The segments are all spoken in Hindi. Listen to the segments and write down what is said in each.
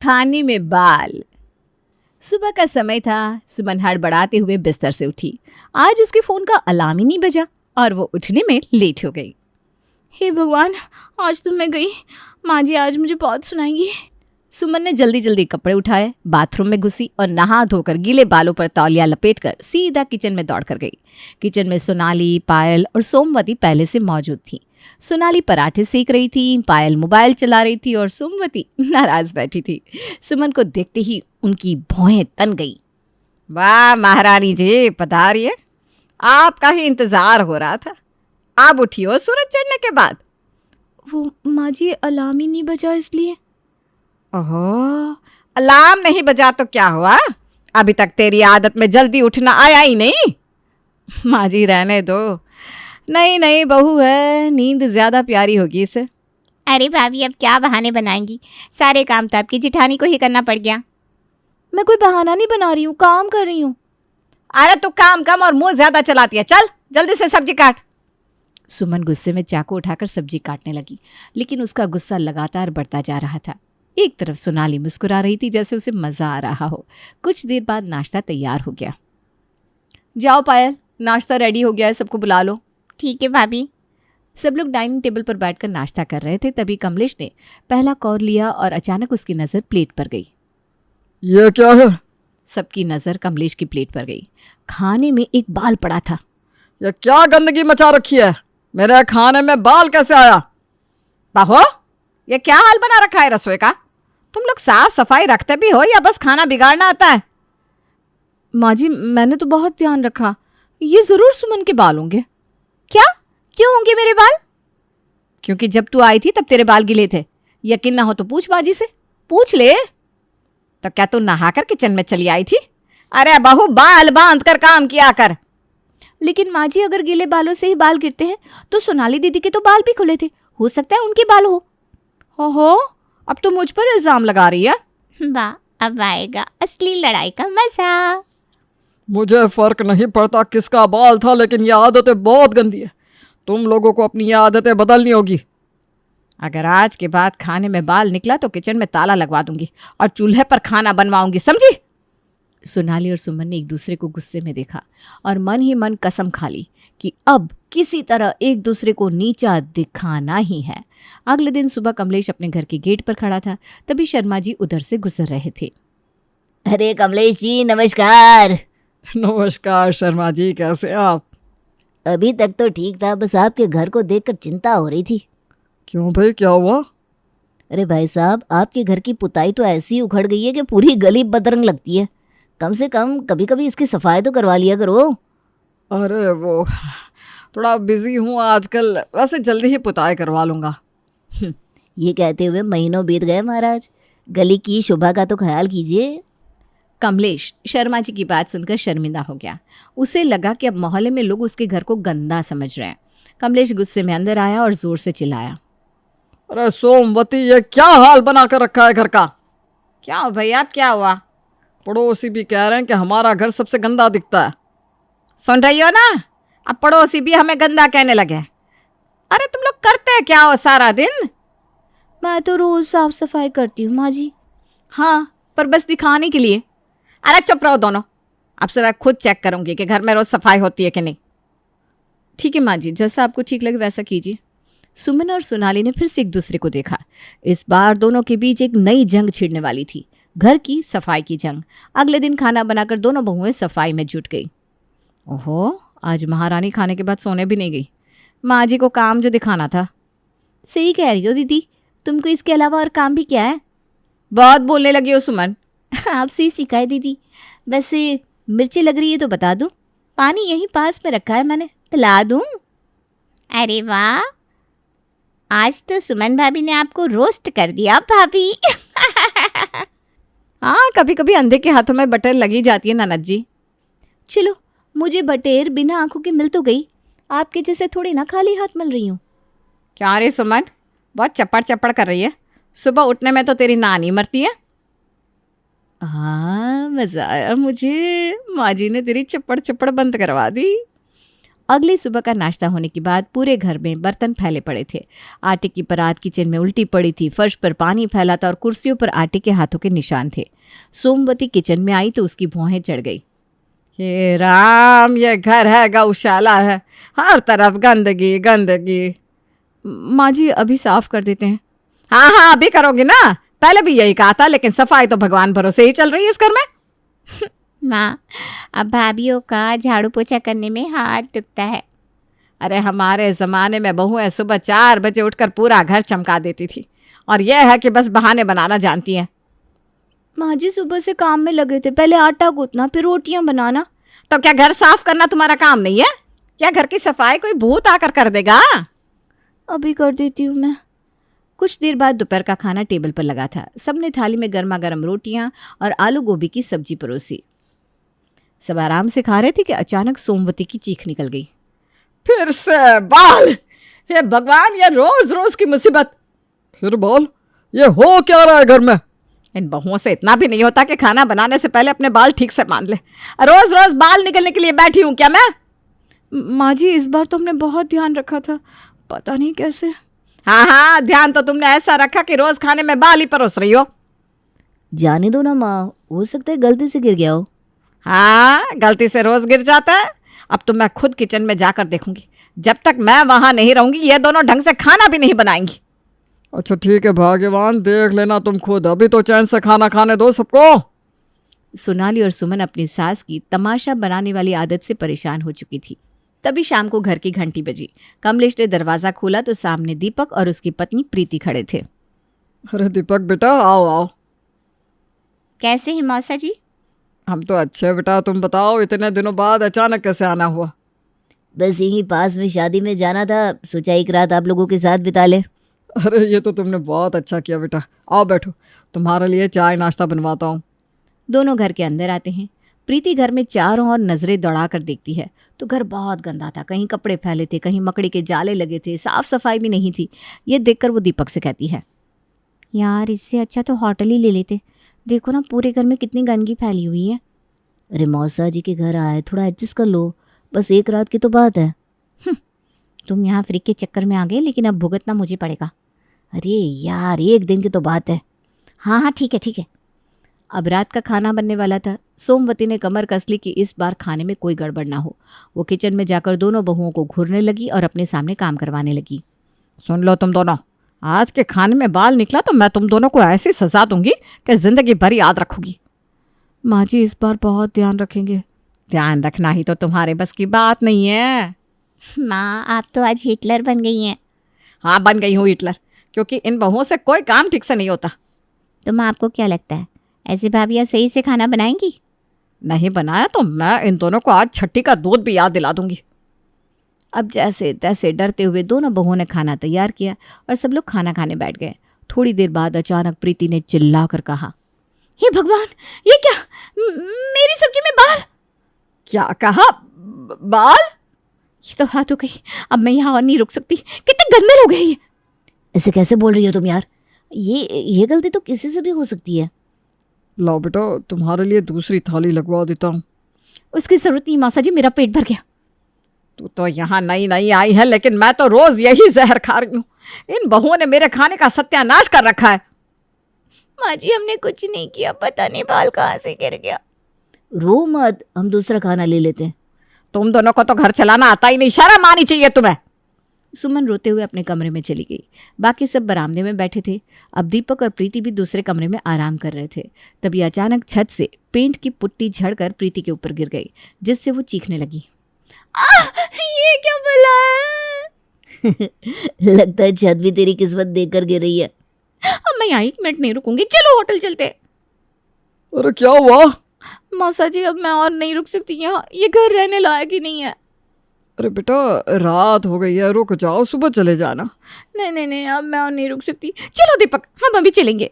खाने में बाल। सुबह का समय था। सुमन हड़बड़ाते हुए बिस्तर से उठी। आज उसके फोन का अलार्म ही नहीं बजा और वो उठने में लेट हो गई। हे भगवान, आज तो मैं गई। माँ जी आज मुझे बहुत सुनाएंगी। सुमन ने जल्दी जल्दी कपड़े उठाए, बाथरूम में घुसी और नहा धोकर गीले बालों पर तौलिया लपेटकर सीधा किचन में दौड़ कर गई। किचन में सोनाली, पायल और सोमवती पहले से मौजूद थी। सोनाली पराठे सेक रही थी, पायल मोबाइल चला रही थी और सोमवती नाराज बैठी थी। सुमन को देखते ही उनकी भौहें तन गई। वाह महारानी जी, पधारिए। आपका ही इंतजार हो रहा था। आप उठियो सूरज चढ़ने के बाद। वो माँ जी अलार्म ही नहीं बजा इसलिए। ओहो, अलार्म नहीं बजा तो क्या हुआ? अभी तक तेरी आदत में जल्दी उठना आया ही नहीं। माँ जी रहने दो। नहीं बहू है, नींद ज्यादा प्यारी होगी इसे। अरे भाभी अब क्या बहाने बनाएंगी, सारे काम तो आपकी जिठानी को ही करना पड़ गया। मैं कोई बहाना नहीं बना रही हूँ, काम कर रही हूँ। अरे तू काम कम और मुंह ज्यादा चलाती है। चल जल्दी से सब्जी काट। सुमन गुस्से में चाकू उठाकर सब्जी काटने लगी, लेकिन उसका गुस्सा लगातार बढ़ता जा रहा था। एक तरफ सोनाली मुस्कुरा रही थी जैसे उसे मजा आ रहा हो। कुछ देर बाद नाश्ता तैयार हो गया। जाओ पायल, नाश्ता रेडी हो गया है, सबको बुला लो। ठीक है भाभी। सब लोग डाइनिंग टेबल पर बैठकर नाश्ता कर रहे थे। तभी कमलेश ने पहला कौर लिया और अचानक उसकी नजर प्लेट पर गई। ये क्या है? सबकी नजर कमलेश की प्लेट पर गई। खाने में एक बाल पड़ा था। ये क्या गंदगी मचा रखी है? मेरे खाने में बाल कैसे आया? बाहो, ये क्या हाल बना रखा है रसोई का? तुम लोग साफ सफाई रखते भी हो या बस खाना बिगाड़ना आता है? माँ जी मैंने तो बहुत ध्यान रखा। ये जरूर सुमन के बाल होंगे। क्या? क्यों होंगे मेरे बाल? क्योंकि जब तू आई थी तब तेरे बाल गिले थे। यकीन ना हो तो पूछ बाजी से। पूछ ले। तो क्या तू नहाकर किचन में चली आई थी? अरे बहू, बाल बांध कर काम किया कर। लेकिन माँ जी अगर गीले बालों से ही बाल गिरते हैं तो सोनाली दीदी के तो बाल भी खुले थे, हो सकता है उनके बाल हो। हो, अब तो मुझ पर इल्जाम लगा रही है। वाह, अब आएगा असली लड़ाई का मजा। मुझे फर्क नहीं पड़ता किसका बाल था, लेकिन ये आदतें बहुत गंदी है। तुम लोगों को अपनी ये आदतें बदलनी होगी। अगर आज के बाद खाने में बाल निकला तो किचन में ताला लगवा दूंगी और चूल्हे पर खाना बनवाऊंगी, समझी? सोनाली और सुमन ने एक दूसरे को गुस्से में देखा और मन ही मन कसम खा ली कि अब किसी तरह एक दूसरे को नीचा दिखाना ही है। अगले दिन सुबह कमलेश अपने घर के गेट पर खड़ा था। तभी शर्मा जी उधर से गुजर रहे थे। अरे कमलेश जी नमस्कार। नमस्कार शर्मा जी, कैसे आप? अभी तक तो ठीक था, बस आपके घर को देखकर चिंता हो रही थी। क्यों भाई, क्या हुआ? अरे भाई साहब, आपके घर की पुताई तो ऐसी उखड़ गई है कि पूरी गली बदरंग लगती है। कम से कम कभी कभी इसकी सफाई तो करवा लिया करो। अरे वो थोड़ा बिजी हूँ आजकल, वैसे जल्दी ही पुताई करवा लूँगा। ये कहते हुए महीनों बीत गए महाराज, गली की शोभा का तो ख्याल कीजिए। कमलेश शर्मा जी की बात सुनकर शर्मिंदा हो गया। उसे लगा कि अब मोहल्ले में लोग उसके घर को गंदा समझ रहे हैं। कमलेश गुस्से में अंदर आया और जोर से चिल्लाया। अरे सोमवती, ये क्या हाल बना कर रखा है घर का? क्या हो भैया, क्या हुआ? पड़ोसी भी कह रहे हैं कि हमारा घर सबसे गंदा दिखता है। सुन रही हो ना, अब पड़ोसी भी हमें गंदा कहने लगे। अरे तुम लोग करते क्या हो सारा दिन? मैं तो रोज साफ सफाई करती हूँ माँ जी। हाँ, पर बस दिखाने के लिए। अरे चुप रहो दोनों, अब से मैं खुद चेक करूंगी कि घर में रोज सफाई होती है कि नहीं। ठीक है माँ जी, जैसा आपको ठीक लगे वैसा कीजिए। सुमन और सोनाली ने फिर से एक दूसरे को देखा। इस बार दोनों के बीच एक नई जंग छिड़ने वाली थी, घर की सफाई की जंग। अगले दिन खाना बनाकर दोनों बहुएं सफाई में जुट गई। ओहो, आज महारानी खाने के बाद सोने भी नहीं गई। माँ जी को काम जो दिखाना था। सही कह रही हो दीदी, तुमको इसके अलावा और काम भी क्या है? बहुत बोलने लगी हो सुमन। आपसे ही सिखाए दीदी। वैसे मिर्ची लग रही है तो बता दो, पानी यहीं पास में रखा है मैंने, पिला दूं? अरे वाह, आज तो सुमन भाभी ने आपको रोस्ट कर दिया भाभी। हाँ, कभी कभी अंधे के हाथों में बटेर लगी जाती है ननद जी। चलो, मुझे बटेर बिना आंखों के मिल तो गई, आपके जैसे थोड़ी ना खाली हाथ मिल रही हूँ। क्या रे सुमन, बहुत चप्पड़ चप्पड़ कर रही है। सुबह उठने में तो तेरी नानी मरती है। हाँ, मजा आया मुझे, माँ जी ने तेरी चप्पड़ चप्पड़ बंद करवा दी। अगली सुबह का नाश्ता होने के बाद पूरे घर में बर्तन फैले पड़े थे। आटे की परात किचन में उल्टी पड़ी थी, फर्श पर पानी फैला था और कुर्सियों पर आटे के हाथों के निशान थे। सोमवती किचन में आई तो उसकी भौहें चढ़ गई। हे राम, ये घर है गौशाला है, हर तरफ गंदगी गंदगी। माँ जी अभी साफ कर देते हैं। हाँ हाँ अभी करोगी ना, पहले भी यही कहा था, लेकिन सफाई तो भगवान भरोसे ही चल रही है इस घर में। माँ, अब भाभीियों का झाड़ू पोछा करने में हाथ दुखता है। अरे हमारे ज़माने में बहुएं सुबह 4 बजे उठकर पूरा घर चमका देती थी, और यह है कि बस बहाने बनाना जानती हैं। माँ जी सुबह से काम में लगे थे, पहले आटा गूंथना फिर रोटियां बनाना। तो क्या घर साफ करना तुम्हारा काम नहीं है? क्या घर की सफाई कोई भूत आकर कर देगा? अभी कर देती हूँ मैं। कुछ देर बाद दोपहर का खाना टेबल पर लगा था। सबने थाली में गर्मा गर्म रोटियां और आलू गोभी की सब्जी परोसी। सब आराम से खा रहे थे कि अचानक सोमवती की चीख निकल गई। फिर से बाल! हे भगवान, ये रोज रोज की मुसीबत। फिर बोल, ये हो क्या रहा है घर में? इन बहुओं से इतना भी नहीं होता कि खाना बनाने से पहले अपने बाल ठीक से बांध ले। रोज रोज बाल निकलने के लिए बैठी हूं क्या मैं? माँ जी इस बार तो हमने बहुत ध्यान रखा था, पता नहीं कैसे। हाँ हाँ, ध्यान तो तुमने ऐसा रखा कि रोज खाने में बाल ही परोस रही हो। जाने दो ना माँ, हो सकता है गलती से गिर गया हो। हाँ, गलती से रोज गिर जाता है। अब तो मैं खुद किचन में जाकर देखूंगी। जब तक मैं वहां नहीं रहूंगी ये दोनों ढंग से खाना भी नहीं बनाएंगी। अच्छा ठीक है भाग्यवान, देख लेना तुम खुद, अभी तो चैन से खाना खाने दो सबको। सोनाली और सुमन अपनी सास की तमाशा बनाने वाली आदत से परेशान हो चुकी थी। तभी शाम को घर की घंटी बजी। कमलेश ने दरवाजा खोला तो सामने दीपक और उसकी पत्नी प्रीति खड़े थे। अरे दीपक बेटा, आओ आओ। कैसे हैं मौसा जी? हम तो अच्छे बेटा, तुम बताओ, इतने दिनों बाद अचानक कैसे आना हुआ? बस यहीं पास में शादी में जाना था, सोचा एक रात आप लोगों के साथ बिता ले। अरे ये तो तुमने बहुत अच्छा किया बेटा, आओ बैठो, तुम्हारे लिए चाय नाश्ता बनवाता हूँ। दोनों घर के अंदर आते हैं। प्रीति घर में चारों ओर नजरें दौड़ा कर देखती है तो घर बहुत गंदा था। कहीं कपड़े फैले थे, कहीं मकड़ी के जाले लगे थे, साफ सफाई भी नहीं थी। ये देखकर वो दीपक से कहती है, यार इससे अच्छा तो होटल ही ले लेते। देखो ना पूरे घर में कितनी गंदगी फैली हुई है। अरे मौसा जी के घर आए, थोड़ा एडजस्ट कर लो, बस एक रात की तो बात है। तुम यहाँ फ्री के चक्कर में आ गए, लेकिन अब भुगतना मुझे पड़ेगा। अरे यार, एक दिन की तो बात है। हाँ हाँ ठीक है ठीक है। अब रात का खाना बनने वाला था। सोमवती ने कमर कस ली कि इस बार खाने में कोई गड़बड़ ना हो। वो किचन में जाकर दोनों बहुओं को घूरने लगी और अपने सामने काम करवाने लगी। सुन लो तुम दोनों, आज के खाने में बाल निकला तो मैं तुम दोनों को ऐसी सजा दूंगी कि जिंदगी भर याद रखोगी। माँ जी इस बार बहुत ध्यान रखेंगे। ध्यान रखना ही तो तुम्हारे बस की बात नहीं है। माँ, आप तो आज हिटलर बन गई हैं। हाँ बन गई हूँ हिटलर, क्योंकि इन बहुओं से कोई काम ठीक से नहीं होता। तो माँ, आपको क्या लगता है ऐसी भाभियाँ सही से खाना बनाएंगी? नहीं बनाया तो मैं इन दोनों को आज छठी का दूध भी याद दिला दूंगी। अब जैसे तैसे डरते हुए दोनों बहुओं ने खाना तैयार किया और सब लोग खाना खाने बैठ गए। थोड़ी देर बाद अचानक प्रीति ने चिल्ला कर कहा, हे भगवान, ये क्या, मेरी सब्जी में बाल! क्या कहा? बाल? ये तो हाथ हो गई। अब मैं यहाँ और नहीं रुक सकती। कितने गंदे लोग हैं ये। ऐसे कैसे बोल रही हो तुम यार? ये गलती तो किसी से भी हो सकती है। लाओ बेटा, तुम्हारे लिए दूसरी थाली लगवा देता हूँ। उसकी जरूरत नहीं मौसा जी, मेरा पेट भर गया। तू तो यहाँ नई नई आई है, लेकिन मैं तो रोज यही जहर खा रही हूँ। इन बहुओं ने मेरे खाने का सत्यानाश कर रखा है। माँ जी, हमने कुछ नहीं किया, पता नहीं बाल कहाँ से गिर गया। रो मत, हम दूसरा खाना ले लेते हैं। तुम दोनों को तो घर चलाना आता ही नहीं, शर्म आनी चाहिए तुम्हें। सुमन रोते हुए अपने कमरे में चली गई। बाकी सब बरामदे में बैठे थे। अब दीपक और प्रीति भी दूसरे कमरे में आराम कर रहे थे। तभी अचानक छत से पेंट की पुट्टी झड़कर प्रीति के ऊपर गिर गई, जिससे वो चीखने लगी। ये क्या भला है? लगता है छत भी तेरी किस्मत देखकर गिर रही है। अब मैं यहाँ 1 मिनट नहीं रुकूंगी, चलो होटल चलते। अरे क्या हुआ? मौसा जी अब मैं और नहीं रुक सकती यहाँ, ये घर रहने लायक ही नहीं है। अरे बेटा, रात हो गई है, रुक जाओ, सुबह चले जाना। नहीं नहीं नहीं, अब मैं और नहीं रुक सकती। चलो दीपक, हम अभी चलेंगे।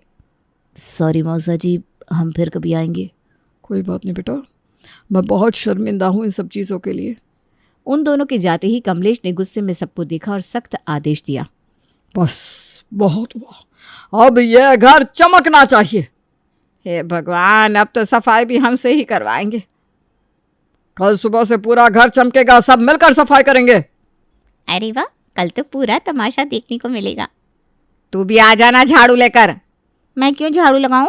सॉरी मौसा जी, हम फिर कभी आएंगे। कोई बात नहीं बेटा, मैं बहुत शर्मिंदा हूँ इन सब चीज़ों के लिए। उन दोनों के जाते ही कमलेश ने गुस्से में सबको देखा और सख्त आदेश दिया, बस बहुत हुआ, अब यह घर चमकना चाहिए। हे भगवान, अब तो सफाई भी हमसे ही करवाएंगे। कल सुबह से पूरा घर चमकेगा, सब मिलकर सफाई करेंगे। अरे वाह, कल तो पूरा तमाशा देखने को मिलेगा। तू भी आ जाना झाड़ू लेकर। मैं क्यों झाड़ू लगाऊं?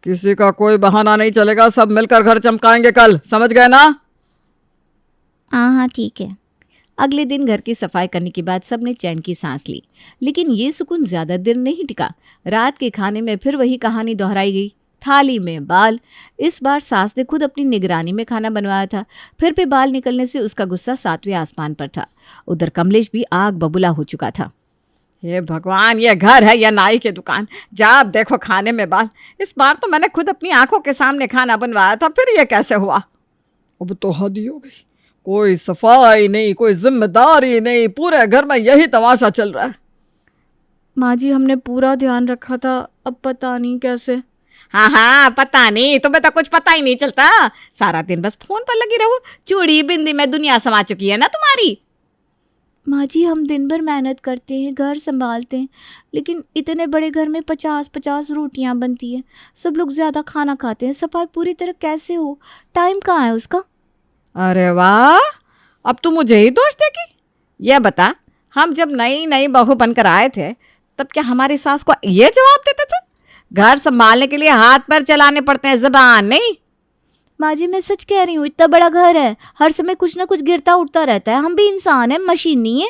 किसी का कोई बहाना नहीं चलेगा, सब मिलकर घर चमकाएंगे कल, समझ गए ना? हाँ ठीक है। अगले दिन घर की सफाई करने के बाद सबने चैन की सांस ली, लेकिन ये सुकून ज्यादा देर नहीं टिका। रात के खाने में फिर वही कहानी दोहराई गई। थाली में बाल। इस बार सास ने खुद अपनी निगरानी में खाना बनवाया था। फिर भी बाल निकलने से उसका गुस्सा 7वें आसमान पर था। उधर कमलेश भी आग बबूला हो चुका था। हे भगवान, ये घर है या नाई की दुकान? जब देखो खाने में बाल। इस बार तो मैंने खुद अपनी आंखों के सामने खाना बनवाया था, फिर ये कैसे हुआ? अब तो हद ही हो गई, कोई सफाई नहीं, कोई जिम्मेदारी नहीं, पूरे घर में यही तमाशा चल रहा है। माँ जी, हमने पूरा ध्यान रखा था, अब पता नहीं कैसे। हाँ पता नहीं, तुम्हें तो कुछ पता ही नहीं चलता। सारा दिन बस फोन पर लगी रहो। चूड़ी बिंदी में दुनिया समा चुकी है ना तुम्हारी। माँ जी, हम दिन भर मेहनत करते हैं, घर संभालते हैं, लेकिन इतने बड़े घर में 50-50 रोटियां बनती हैं, सब लोग ज़्यादा खाना खाते हैं, सफाई पूरी तरह कैसे हो? टाइम कहाँ है उसका? अरे वाह, अब तू मुझे ही दोष देगी? ये बता, हम जब नई नई बहू बनकर आए थे तब क्या हमारी सास को ये जवाब देते थे? घर संभालने के लिए हाथ पैर चलाने पड़ते हैं, ज़बान नहीं। माँ जी, मैं सच कह रही हूँ, इतना बड़ा घर है, हर समय कुछ ना कुछ गिरता उठता रहता है, हम भी इंसान हैं, मशीन नहीं है।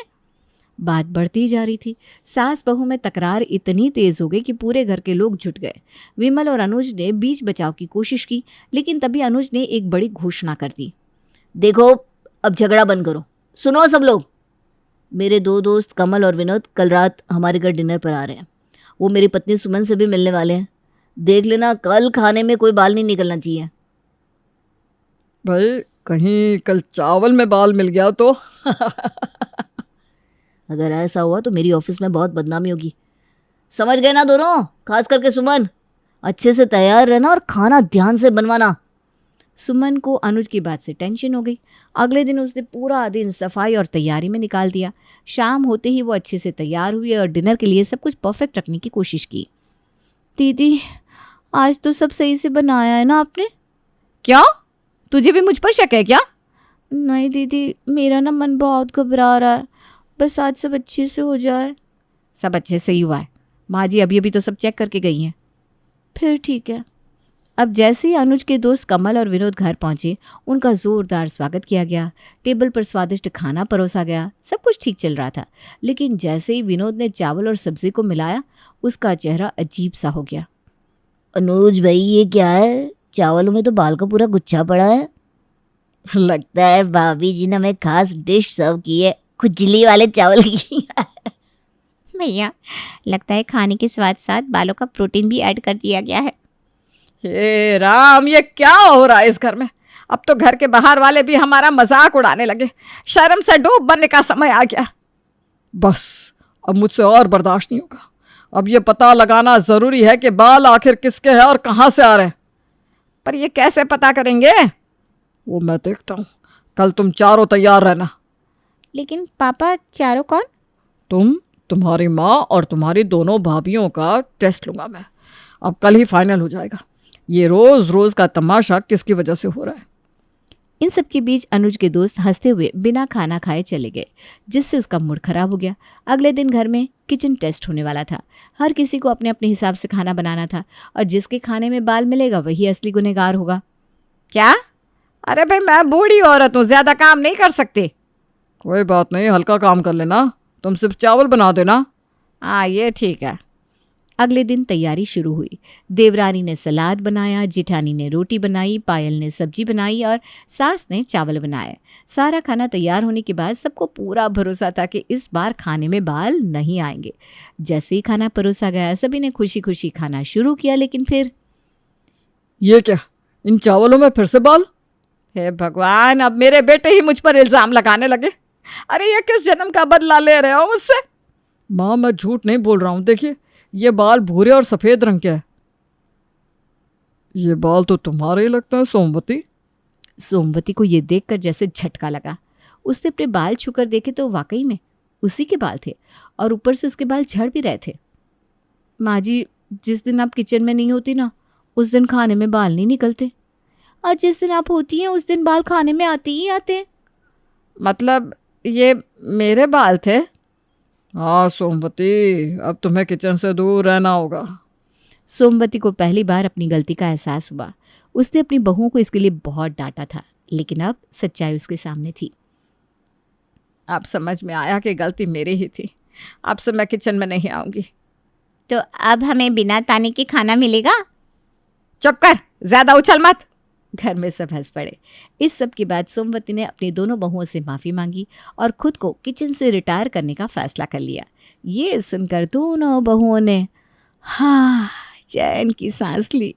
बात बढ़ती जा रही थी। सास बहू में तकरार इतनी तेज हो गई कि पूरे घर के लोग जुट गए। विमल और अनुज ने बीच बचाव की कोशिश की, लेकिन तभी अनुज ने एक बड़ी घोषणा कर दी। देखो, अब झगड़ा बंद करो। सुनो सब लोग, मेरे 2 दोस्त कमल और विनोद कल रात हमारे घर डिनर पर आ रहे हैं। वो मेरी पत्नी सुमन से भी मिलने वाले हैं। देख लेना, कल खाने में कोई बाल नहीं निकलना चाहिए। भाई, कहीं कल चावल में बाल मिल गया तो? अगर ऐसा हुआ तो मेरी ऑफिस में बहुत बदनामी होगी। समझ गए ना दोनों? खास करके सुमन, अच्छे से तैयार रहना और खाना ध्यान से बनवाना। सुमन को अनुज की बात से टेंशन हो गई। अगले दिन उसने पूरा दिन सफाई और तैयारी में निकाल दिया। शाम होते ही वो अच्छे से तैयार हुई और डिनर के लिए सब कुछ परफेक्ट रखने की कोशिश की। दीदी, आज तो सब सही से बनाया है ना आपने? क्या तुझे भी मुझ पर शक है क्या? नहीं दीदी, मेरा ना मन बहुत घबरा रहा है, बस आज सब अच्छे से हो जाए। सब अच्छे से ही हुआ है। माँ जी अभी तो सब चेक करके गई हैं। फिर ठीक है। अब जैसे ही अनुज के दोस्त कमल और विनोद घर पहुंचे, उनका जोरदार स्वागत किया गया। टेबल पर स्वादिष्ट खाना परोसा गया। सब कुछ ठीक चल रहा था, लेकिन जैसे ही विनोद ने चावल और सब्जी को मिलाया, उसका चेहरा अजीब सा हो गया। अनुज भाई, ये क्या है? चावलों में तो बाल का पूरा गुच्छा पड़ा है। लगता है भाभी जी ने हमें खास डिश सर्व की है, खुजली वाले चावल की। भैया, लगता है खाने के साथ साथ बालों का प्रोटीन भी ऐड कर दिया गया है। हे राम, ये क्या हो रहा है इस घर में? अब तो घर के बाहर वाले भी हमारा मजाक उड़ाने लगे। शर्म से डूब बनने का समय आ गया। बस, अब मुझसे और बर्दाश्त नहीं होगा। अब ये पता लगाना जरूरी है कि बाल आखिर किसके हैं और कहाँ से आ रहे हैं। पर ये कैसे पता करेंगे? वो मैं देखता हूँ। कल तुम चारों तैयार रहना। लेकिन पापा, चारों कौन? तुम्हारी माँ और तुम्हारी दोनों भाभियों का टेस्ट लूंगा मैं। अब कल ही फाइनल हो जाएगा ये रोज रोज का तमाशा किसकी वजह से हो रहा है। इन सब के बीच अनुज के दोस्त हंसते हुए बिना खाना खाए चले गए, जिससे उसका मूड खराब हो गया। अगले दिन घर में किचन टेस्ट होने वाला था। हर किसी को अपने अपने हिसाब से खाना बनाना था, और जिसके खाने में बाल मिलेगा वही असली गुनहगार होगा। क्या? अरे भाई, मैं बूढ़ी औरत हूँ, ज्यादा काम नहीं कर सकती। कोई बात नहीं, हल्का काम कर लेना। तुम सिर्फ चावल बना देना। हाँ, ये ठीक है। अगले दिन तैयारी शुरू हुई। देवरानी ने सलाद बनाया, जिठानी ने रोटी बनाई, पायल ने सब्जी बनाई और सास ने चावल बनाए। सारा खाना तैयार होने के बाद सबको पूरा भरोसा था कि इस बार खाने में बाल नहीं आएंगे। जैसे ही खाना परोसा गया, सभी ने खुशी खुशी खाना शुरू किया, लेकिन फिर ये क्या? इन चावलों में फिर से बाल? हे भगवान, अब मेरे बेटे ही मुझ पर इल्जाम लगाने लगे। अरे ये किस जन्म का बदला ले रहे हो मुझसे? माँ, मैं झूठ नहीं बोल रहा हूँ। देखिए, ये बाल भूरे और सफेद रंग के हैं। ये बाल तो तुम्हारे ही लगता है सोमवती। सोमवती को ये देखकर जैसे झटका लगा। उसने अपने बाल छूकर देखे तो वाकई में उसी के बाल थे, और ऊपर से उसके बाल झड़ भी रहे थे। माँ जी, जिस दिन आप किचन में नहीं होती ना, उस दिन खाने में बाल नहीं निकलते। और जिस दिन आप होती हैं उस दिन बाल खाने में आते ही आते हैं। मतलब ये मेरे बाल थे? हाँ सोमवती, अब तुम्हें किचन से दूर रहना होगा। सोमवती को पहली बार अपनी गलती का एहसास हुआ। उसने अपनी बहू को इसके लिए बहुत डांटा था, लेकिन अब सच्चाई उसके सामने थी। अब समझ में आया कि गलती मेरी ही थी। अब से मैं किचन में नहीं आऊंगी। तो अब हमें बिना ताने के खाना मिलेगा? चुप कर, ज्यादा उछल मत। घर में सब हंस पड़े। इस सब के बाद सोमवती ने अपनी दोनों बहुओं से माफ़ी मांगी और खुद को किचन से रिटायर करने का फैसला कर लिया। ये सुनकर दोनों बहुओं ने हाँ चैन की सांस ली।